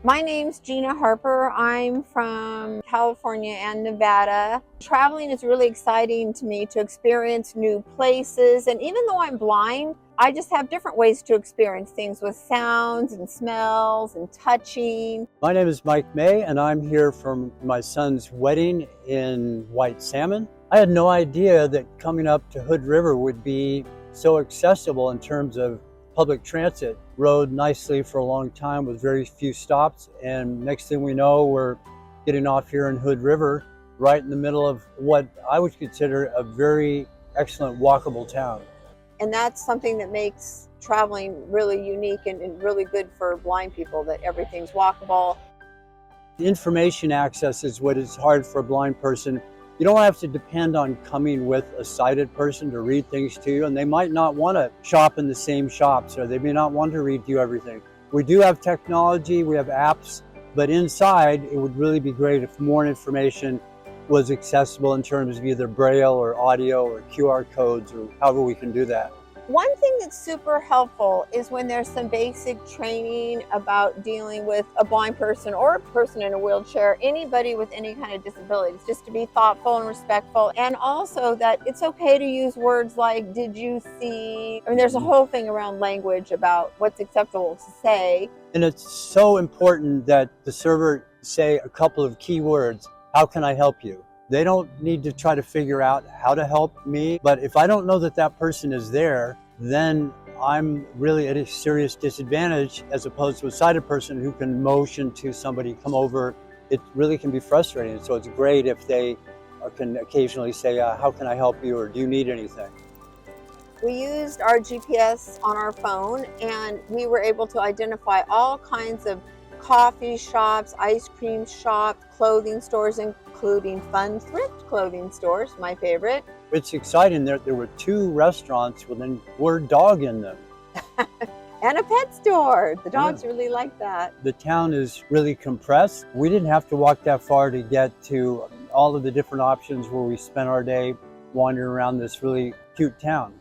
My name's Gena Harper. I'm from California and Nevada. Traveling is really exciting to me to experience new places. And even though I'm blind, I just have different ways to experience things with sounds and smells and touching. My name is Mike May, and I'm here from my son's wedding in White Salmon. I had no idea that coming up to Hood River would be so accessible in terms of public transit. Rode nicely for a long time with very few stops, and next thing we know, we're getting off here in Hood River, right in the middle of what I would consider a very excellent walkable town. And that's something that makes traveling really unique and really good for blind people, that everything's walkable. The information access is what is hard for a blind person. You don't have to depend on coming with a sighted person to read things to you, and they might not want to shop in the same shops, or they may not want to read to you everything. We do have technology, we have apps, but inside it would really be great if more information was accessible in terms of either Braille or audio or QR codes or however we can do that. One thing that's super helpful is when there's some basic training about dealing with a blind person or a person in a wheelchair, anybody with any kind of disabilities, just to be thoughtful and respectful. And also that it's okay to use words like, did you see? I mean, there's a whole thing around language about what's acceptable to say. And it's so important that the server say a couple of key words. How can I help you? They don't need to try to figure out how to help me, but if I don't know that that person is there, then I'm really at a serious disadvantage as opposed to a sighted person who can motion to somebody, come over. It really can be frustrating. So it's great if they can occasionally say, how can I help you, or do you need anything? We used our GPS on our phone, and we were able to identify all kinds of coffee shops, ice cream shops, clothing stores, including fun thrift clothing stores, my favorite. It's exciting. There were 2 restaurants with a word dog in them. And a pet store. The dogs really like that. The town is really compressed. We didn't have to walk that far to get to all of the different options where we spent our day wandering around this really cute town.